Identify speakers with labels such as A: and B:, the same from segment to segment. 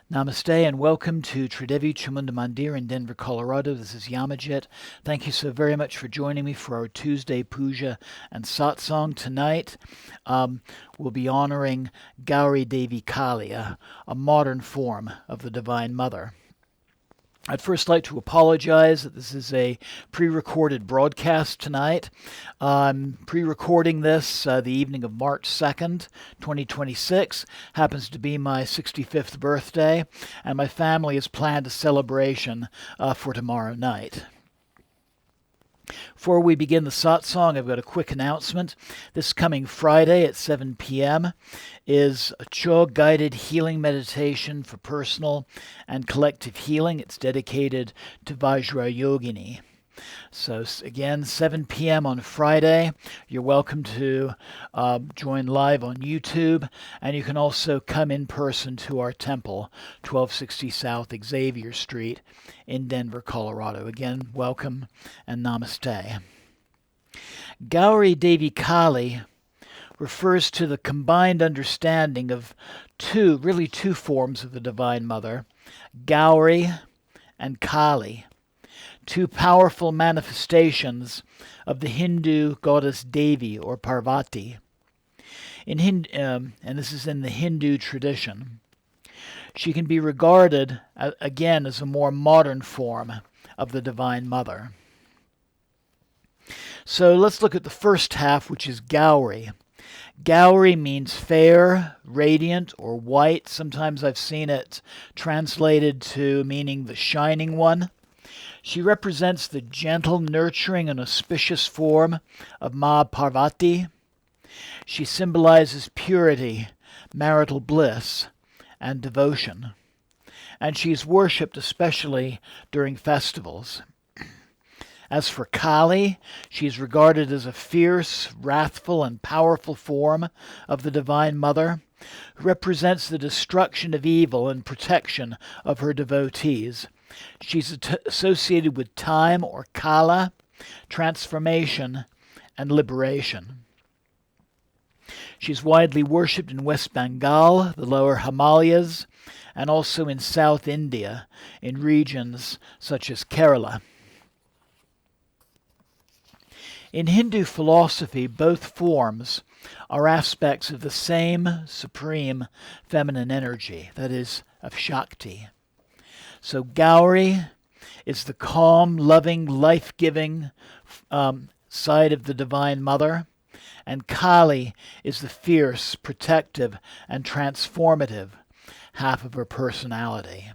A: Namaste and welcome to Devi Chamunda Mandir in Denver, Colorado. This is Yamajit. Thank you so very much for joining me for our Tuesday Puja and Satsang. Tonight we'll be honoring Gauri Devi Kali, a modern form of the Divine Mother. I'd first like to apologize that this is a pre-recorded broadcast tonight. I'm pre-recording this the evening of March 2nd, 2026. Happens to be my 65th birthday, and my family has planned a celebration for tomorrow night. Before we begin the satsang, I've got a quick announcement. This coming Friday at 7 p.m. is a Cho guided healing meditation for personal and collective healing. It's dedicated to Vajrayogini. So again, 7 p.m. on Friday. You're welcome to join live on YouTube, and you can also come in person to our temple, 1260 South Xavier Street in Denver, Colorado. Again, welcome and namaste. Gauri Devi Kali refers to the combined understanding of two forms of the Divine Mother, Gauri and Kali. Two powerful manifestations of the Hindu goddess Devi or Parvati. And this is in the Hindu tradition. She can be regarded, again, as a more modern form of the Divine Mother. So let's look at the first half, which is Gauri. Gauri means fair, radiant, or white. Sometimes I've seen it translated to meaning the shining one. She represents the gentle, nurturing, and auspicious form of Ma Parvati. She symbolizes purity, marital bliss, and devotion. And she is worshipped especially during festivals. As for Kali, she is regarded as a fierce, wrathful, and powerful form of the Divine Mother, who represents the destruction of evil and protection of her devotees. She's associated with time or kala, transformation, and liberation. She's widely worshipped in West Bengal, the lower Himalayas, and also in South India, in regions such as Kerala. In Hindu philosophy, both forms are aspects of the same supreme feminine energy, that is, of Shakti. So Gauri is the calm, loving, life-giving side of the Divine Mother, and Kali is the fierce, protective, and transformative half of her personality.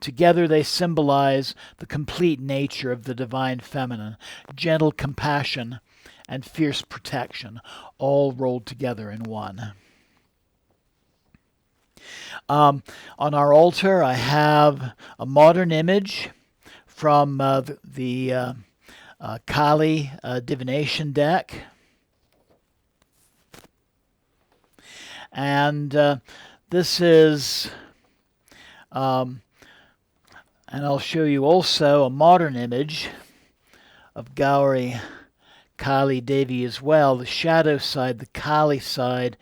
A: Together they symbolize the complete nature of the Divine Feminine, gentle compassion and fierce protection, all rolled together in one. On our altar, I have a modern image from the Kali divination deck. And this is, and I'll show you also a modern image of Gauri Kali Devi as well. The shadow side, the Kali side,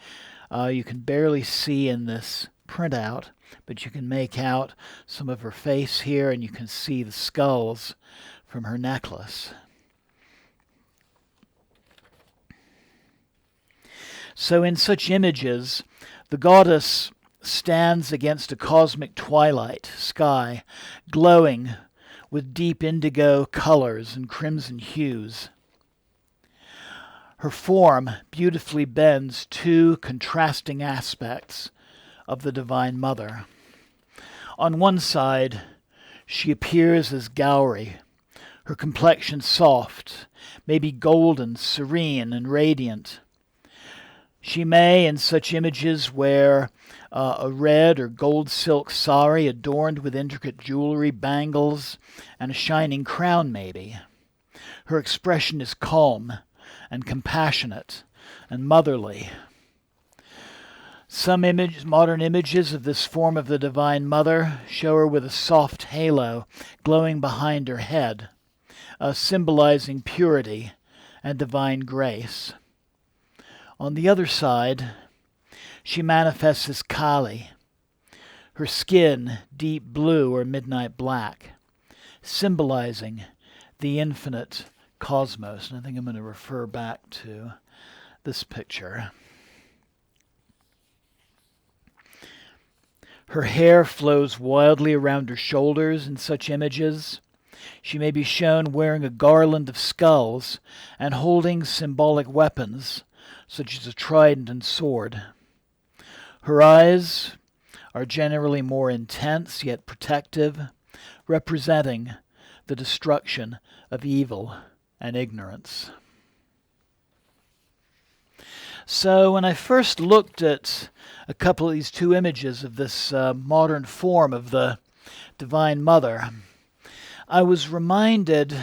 A: you can barely see in this printout, but you can make out some of her face here, and you can see the skulls from her necklace. So in such images, the goddess stands against a cosmic twilight sky, glowing with deep indigo colors and crimson hues. Her form beautifully bends two contrasting aspects of the Divine Mother. On one side, she appears as Gauri, her complexion soft, maybe golden, serene, and radiant. She may, in such images, wear a red or gold silk sari adorned with intricate jewelry, bangles, and a shining crown, maybe. Her expression is calm and compassionate and motherly. Some modern images of this form of the Divine Mother show her with a soft halo glowing behind her head, symbolizing purity and divine grace. On the other side, she manifests as Kali, her skin deep blue or midnight black, symbolizing the infinite cosmos. And I think I'm going to refer back to this picture. Her hair flows wildly around her shoulders in such images. She may be shown wearing a garland of skulls and holding symbolic weapons, such as a trident and sword. Her eyes are generally more intense yet protective, representing the destruction of evil and ignorance. So when I first looked at a couple of these two images of this modern form of the Divine Mother, I was reminded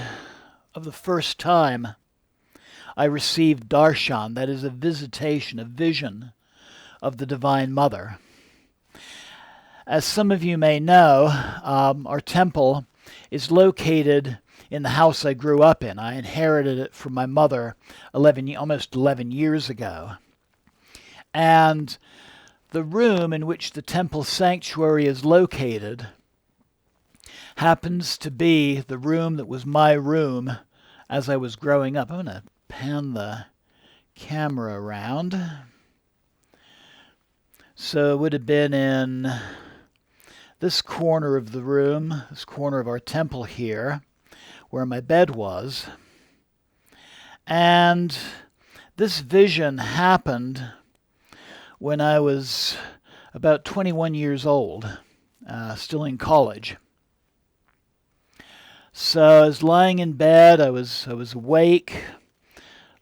A: of the first time I received darshan, that is a visitation, a vision of the Divine Mother. As some of you may know, our temple is located in the house I grew up in. I inherited it from my mother almost 11 years ago. And the room in which the temple sanctuary is located happens to be the room that was my room as I was growing up. I'm going to pan the camera around. So it would have been in this corner of the room, this corner of our temple here, where my bed was. And this vision happened when I was about 21 years old, still in college. So I was lying in bed, I was awake,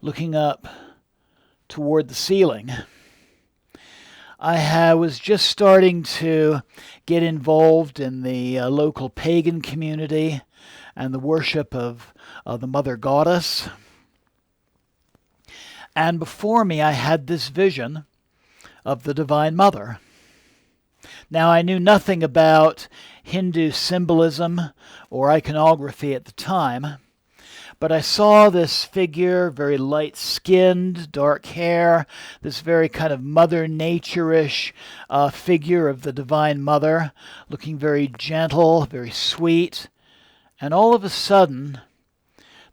A: looking up toward the ceiling. I was just starting to get involved in the local pagan community and the worship of the Mother Goddess. And before me I had this vision of the Divine Mother. Now, I knew nothing about Hindu symbolism or iconography at the time, but I saw this figure, very light-skinned, dark hair, this very kind of Mother Nature-ish figure of the Divine Mother, looking very gentle, very sweet. And all of a sudden,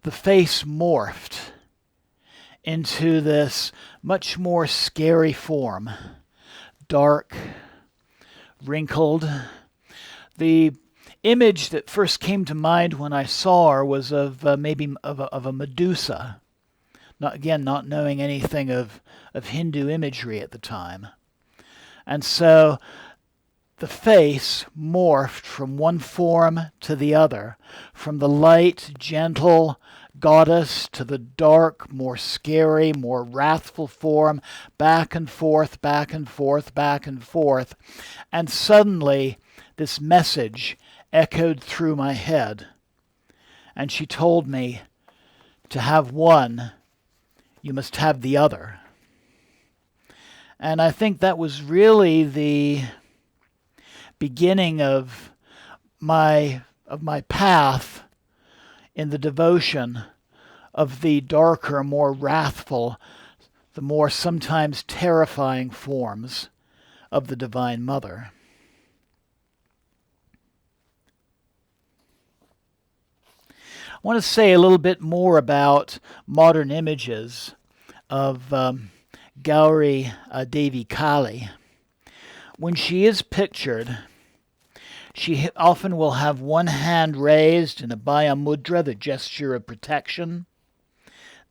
A: the face morphed into this much more scary form, dark, wrinkled. The image that first came to mind when I saw her was of maybe of a Medusa. Not knowing anything of Hindu imagery at the time. And so the face morphed from one form to the other, from the light, gentle goddess to the dark, more scary, more wrathful form, back and forth, back and forth, back and forth. And suddenly this message echoed through my head. And she told me, to have one, you must have the other. And I think that was really the beginning of my path in the devotion of the darker, more wrathful, the more sometimes terrifying forms of the Divine Mother. I want to say a little bit more about modern images of Gauri Devi Kali. When she is pictured, she often will have one hand raised in Abhaya Mudra, the gesture of protection,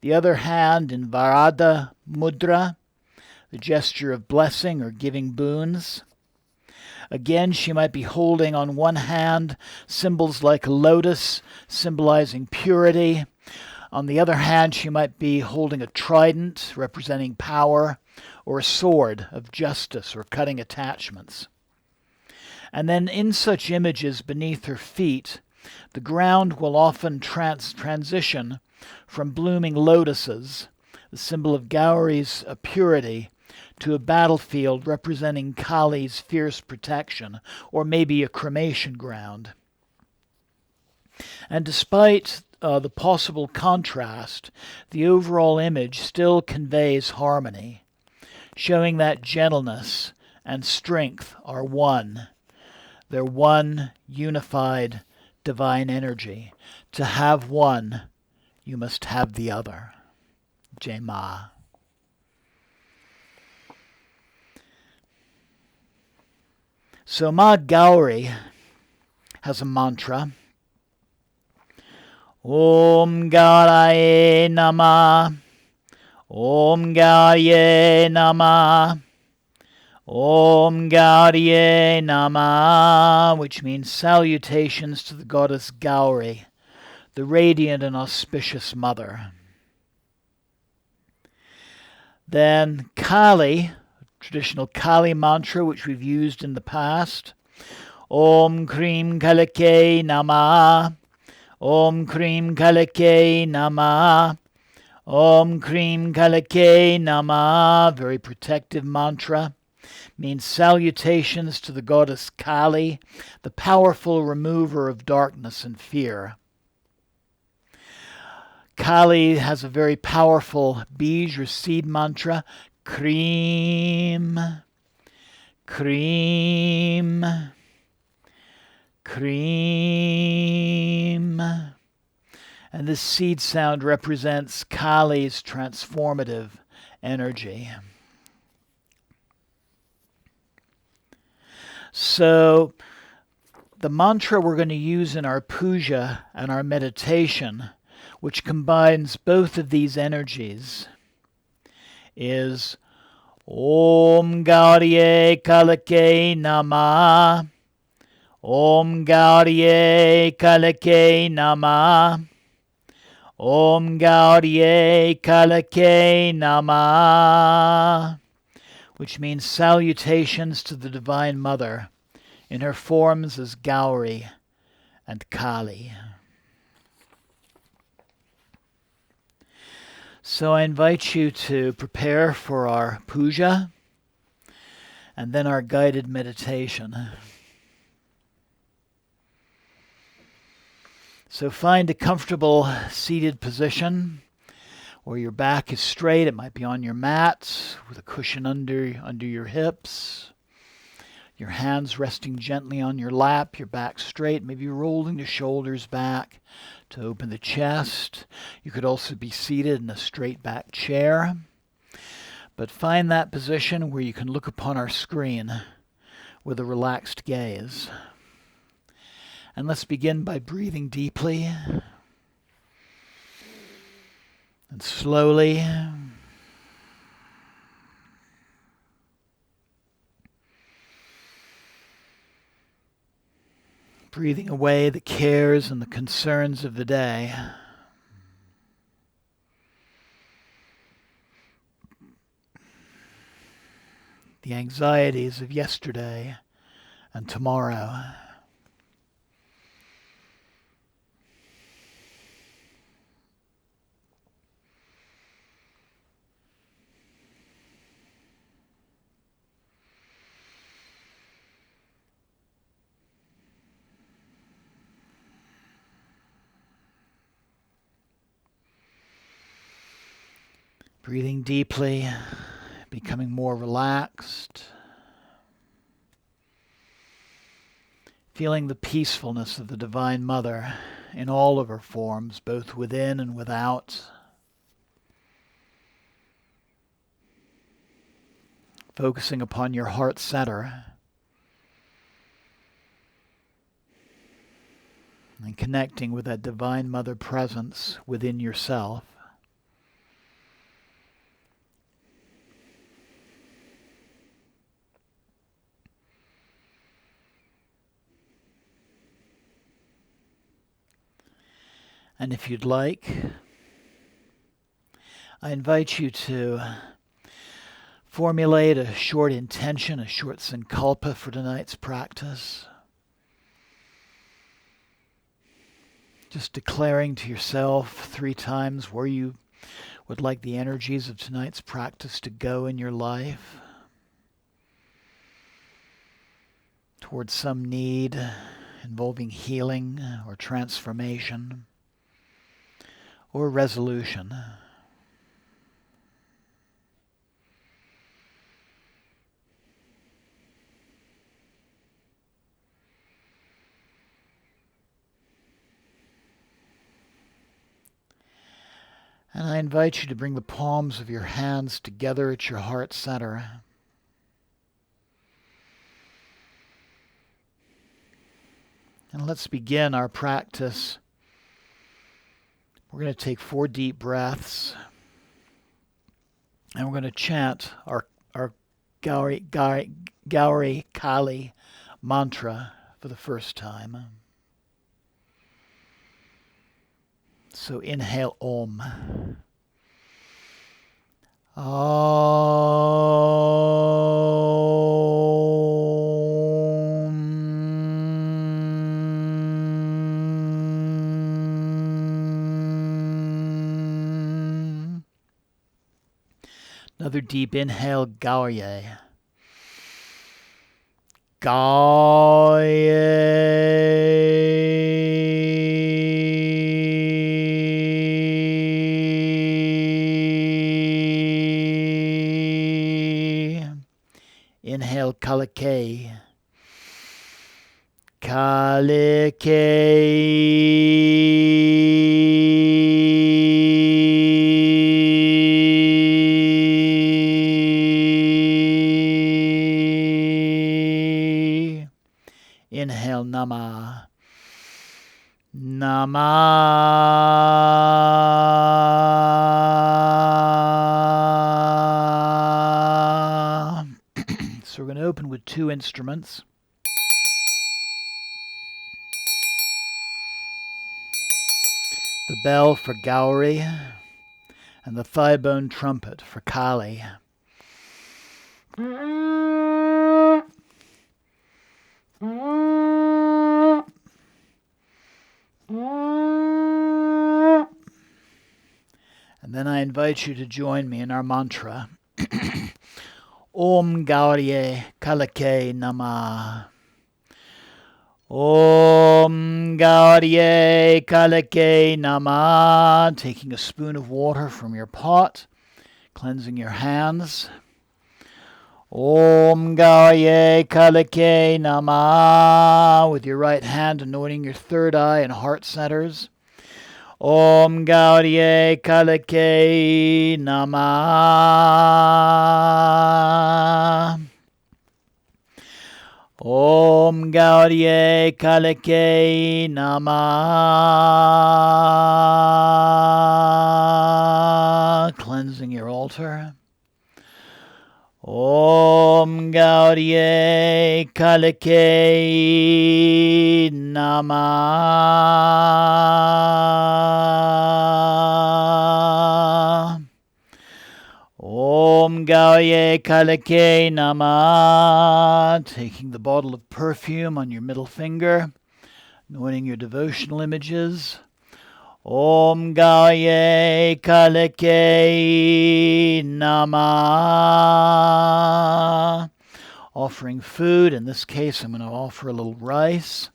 A: the other hand in Varada Mudra, the gesture of blessing or giving boons. Again, she might be holding on one hand symbols like a lotus, symbolizing purity. On the other hand, she might be holding a trident, representing power, or a sword of justice or cutting attachments. And then in such images beneath her feet, the ground will often transition from blooming lotuses, the symbol of Gauri's purity, to a battlefield representing Kali's fierce protection, or maybe a cremation ground. And despite the possible contrast, the overall image still conveys harmony, showing that gentleness and strength are one, They're one unified divine energy. To have one, you must have the other. Jai Ma. So Ma Gauri has a mantra. Om Gauryai Namaha. Om Gauryai Namaha. Om Gauryai Namaha, which means salutations to the goddess Gauri, the radiant and auspicious mother. Then Kali, traditional Kali mantra, which we've used in the past. Om Krim Kalikayai Namaha. Om Krim Kalikayai Namaha. Om Krim Kalikayai Namaha, very protective mantra. Means salutations to the goddess Kali, the powerful remover of darkness and fear. Kali has a very powerful bij or seed mantra, Krim, Krim, Krim. And this seed sound represents Kali's transformative energy. So the mantra we're going to use in our puja and our meditation, which combines both of these energies, is Om Gauryai Kalikayai Namaha. Om Gauryai Kalikayai Namaha. Om Gauryai Kalikayai Namaha, which means salutations to the Divine Mother in her forms as Gauri and Kali. So I invite you to prepare for our puja and then our guided meditation. So find a comfortable seated position where your back is straight. It might be on your mat with a cushion under your hips. Your hands resting gently on your lap, your back straight, maybe rolling the shoulders back to open the chest. You could also be seated in a straight back chair. But find that position where you can look upon our screen with a relaxed gaze. And let's begin by breathing deeply and slowly. Breathing away the cares and the concerns of the day. The anxieties of yesterday and tomorrow. Breathing deeply, becoming more relaxed. Feeling the peacefulness of the Divine Mother in all of her forms, both within and without. Focusing upon your heart center and connecting with that Divine Mother presence within yourself. And if you'd like, I invite you to formulate a short intention, a short sankalpa for tonight's practice. Just declaring to yourself 3 times where you would like the energies of tonight's practice to go in your life. Towards some need involving healing or transformation or resolution. And I invite you to bring the palms of your hands together at your heart center. And let's begin our practice. We're going to take 4 deep breaths. And we're going to chant our Gauri Kali mantra for the first time. So inhale Om. Om. Another deep inhale, Gauryai. Gauryai. Inhale, Kalikayai. Kalikayai. Inhale, Namaha. Namaha. So we're going to open with 2 instruments. The bell for Gauri and the thigh bone trumpet for Kali. And then I invite you to join me in our mantra. Om Gauryai Kalikayai Namaha. Om Gauryai Kalikayai Namaha. Taking a spoon of water from your pot, cleansing your hands. Om Gauryai Kalikayai Namaha. With your right hand anointing your third eye and heart centers. Om Gauryai Kalikayai Namaha. Om Gauryai Kalikayai Namaha. Cleansing your altar. Om Gauryai Kalikayai Namaha. Om Gauryai Kalikayai Namaha. Taking the bottle of perfume on your middle finger, anointing your devotional images. Om Gauryai Kalikayai Namaha. Offering food. In this case, I'm going to offer a little rice.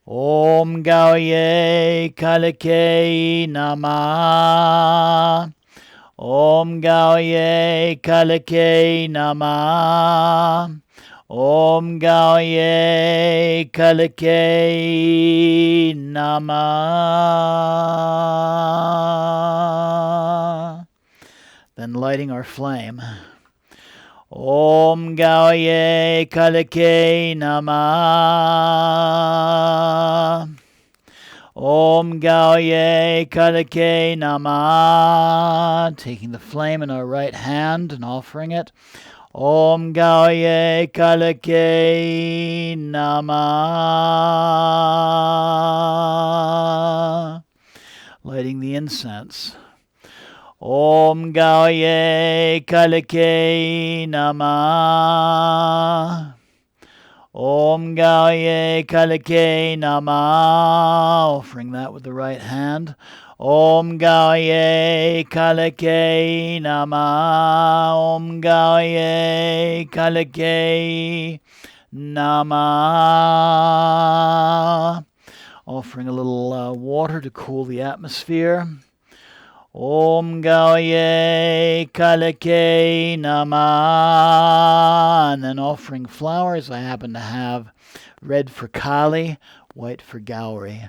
A: Om Gauryai Kalikayai Namaha. Om Gauryai Kalikayai Namaha. Om Gauryai Kalikayai Namaha. Then lighting our flame. Om Gauryai Kalikayai Namaha. Om Gauryai Kalikayai Namaha. Taking the flame in our right hand and offering it. Om Gauryai Kalikayai Namaha. Lighting the incense. Om Gauryai Kalikayai Namaha. Om Gauryai Kalikayai Namaha. Offering that with the right hand. Om Gauryai Kalikayai Namaha. Om Gauryai Kalikayai Namaha. Offering a little water to cool the atmosphere. Om Gauryai Kalikayai Namaha. And then offering flowers. I happen to have red for Kali, white for Gauri.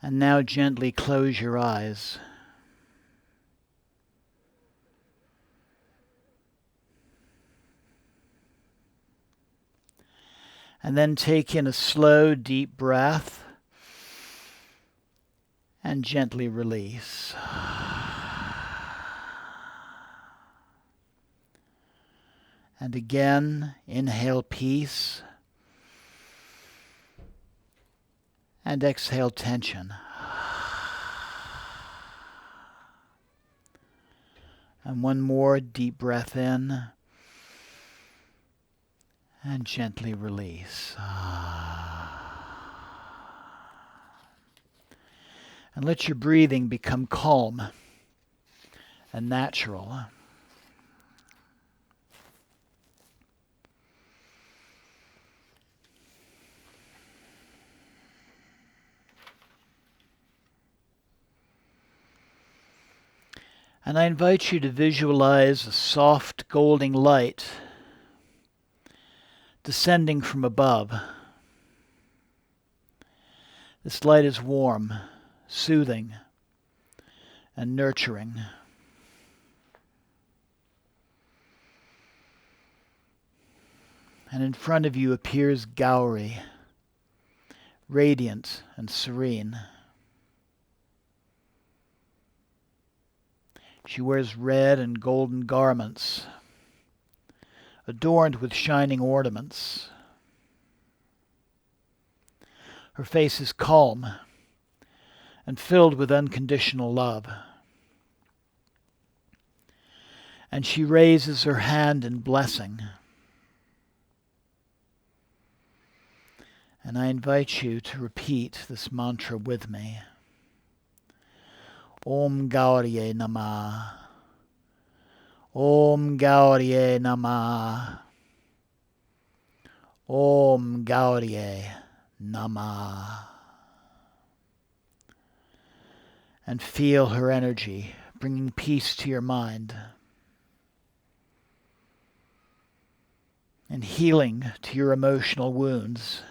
A: And now gently close your eyes. And then take in a slow, deep breath and gently release. And again, inhale peace and exhale tension. And one more deep breath in and gently release. And let your breathing become calm and natural. And I invite you to visualize a soft golden light descending from above. This light is warm, soothing, and nurturing. And in front of you appears Gauri, radiant and serene. She wears red and golden garments, adorned with shining ornaments. Her face is calm and filled with unconditional love. And she raises her hand in blessing. And I invite you to repeat this mantra with me. Om Gauryai Namaha. Om Gauryai Namaha. Om Gauryai Namaha. And feel her energy bringing peace to your mind and healing to your emotional wounds,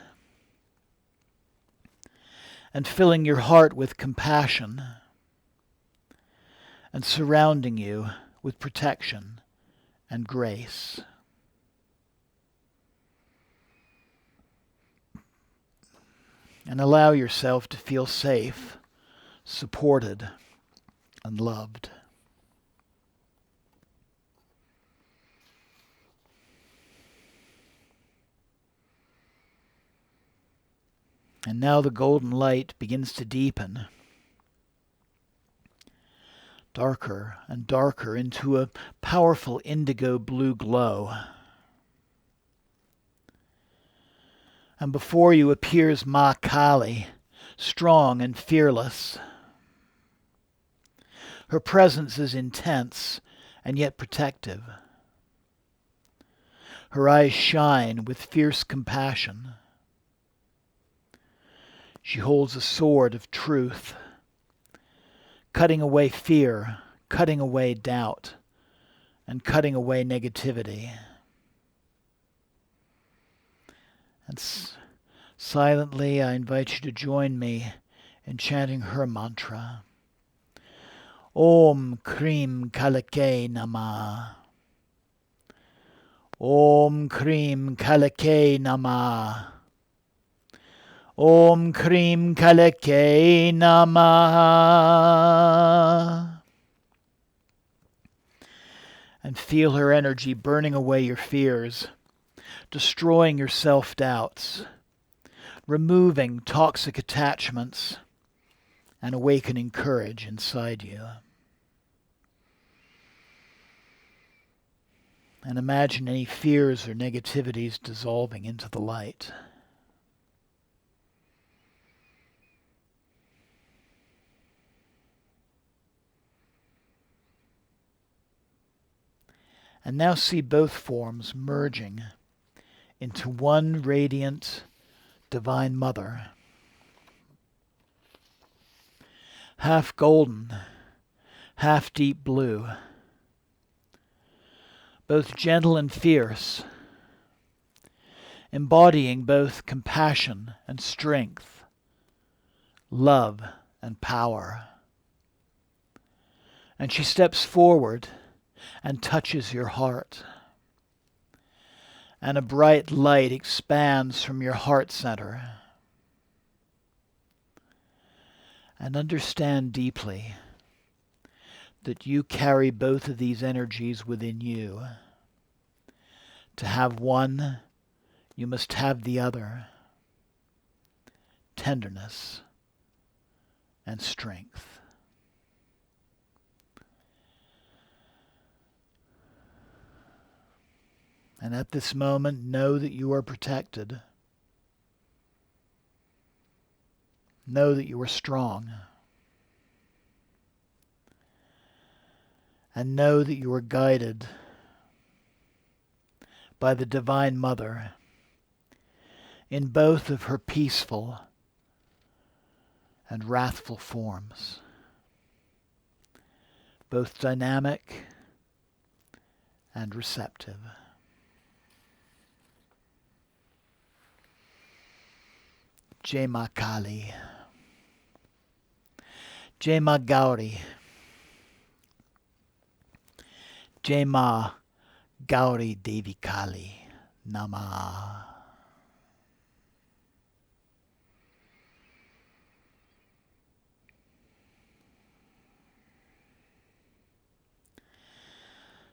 A: and filling your heart with compassion and surrounding you with protection and grace. And allow yourself to feel safe, supported, and loved. And now the golden light begins to deepen, darker and darker, into a powerful indigo blue glow. And before you appears Ma Kali, strong and fearless. Her presence is intense and yet protective. Her eyes shine with fierce compassion. She holds a sword of truth, cutting away fear, cutting away doubt, and cutting away negativity. And silently, I invite you to join me in chanting her mantra. Om Krim Kalikayai Namaha. Om Krim Kalikayai Namaha. Om Krim Kalikayai Namaha. And feel her energy burning away your fears, destroying your self-doubts, removing toxic attachments, and awakening courage inside you. And imagine any fears or negativities dissolving into the light. And now see both forms merging into one radiant Divine Mother. Half golden, half deep blue. Both gentle and fierce, embodying both compassion and strength, love and power. And she steps forward and touches your heart. And a bright light expands from your heart center. And understand deeply that you carry both of these energies within you. To have one, you must have the other. Tenderness and strength. And at this moment, know that you are protected. Know that you are strong. And know that you are guided by the Divine Mother in both of her peaceful and wrathful forms, both dynamic and receptive. Jai Ma Kali, Jai Ma Gauri, Jai Ma Gauri Devi Kali, Namaha.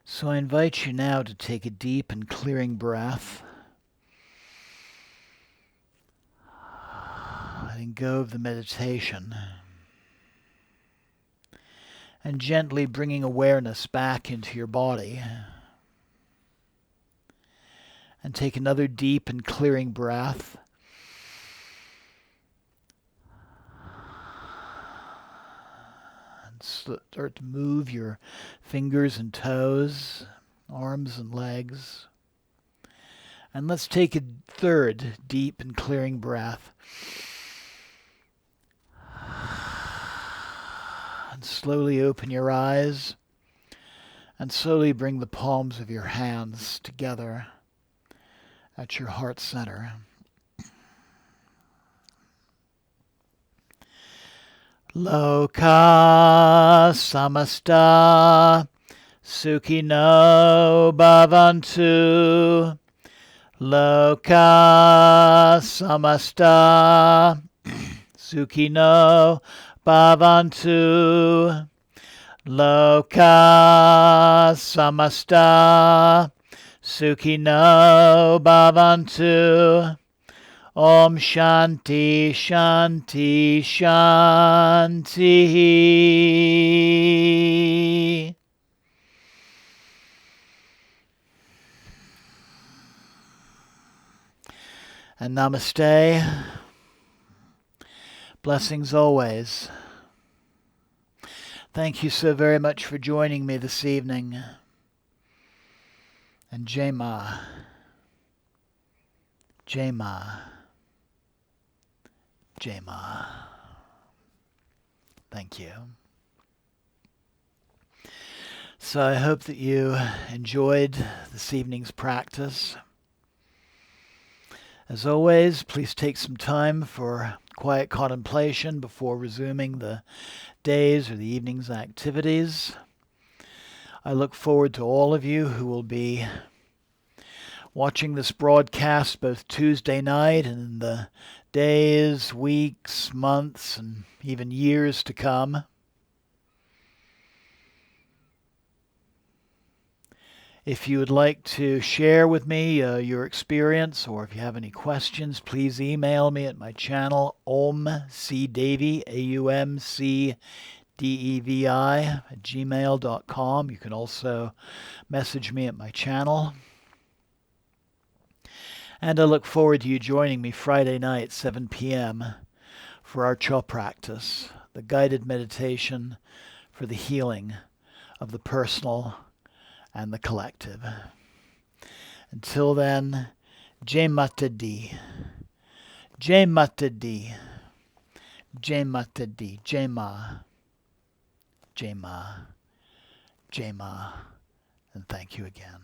A: So I invite you now to take a deep and clearing breath, letting go of the meditation, and gently bringing awareness back into your body. And take another deep and clearing breath. And start to move your fingers and toes, arms and legs. And let's take a third deep and clearing breath. And slowly open your eyes. And slowly bring the palms of your hands together at your heart center. Loka samasta sukhino bhavantu. Loka samasta sukhino bhavantu. Loka samasta sukhino bhavantu. Om Shanti Shanti Shanti. And Namaste. Blessings always. Thank you so very much for joining me this evening. And Jai Ma. Jai Ma. Jai Ma. Thank you. So I hope that you enjoyed this evening's practice. As always, please take some time for quiet contemplation before resuming the day's or the evening's activities. I look forward to all of you who will be watching this broadcast both Tuesday night and in the days, weeks, months, and even years to come. If you would like to share with me your experience, or if you have any questions, please email me at my channel, omcdevi, AUMCDEVI, at gmail.com. You can also message me at my channel. And I look forward to you joining me Friday night, 7 p.m., for our Cho practice, the guided meditation for the healing of the personal and the collective. Until then, Jai Mata Di, Jai Mata Di, Jai Mata Di, Jai Ma, Jai Ma, Jai Ma, and thank you again.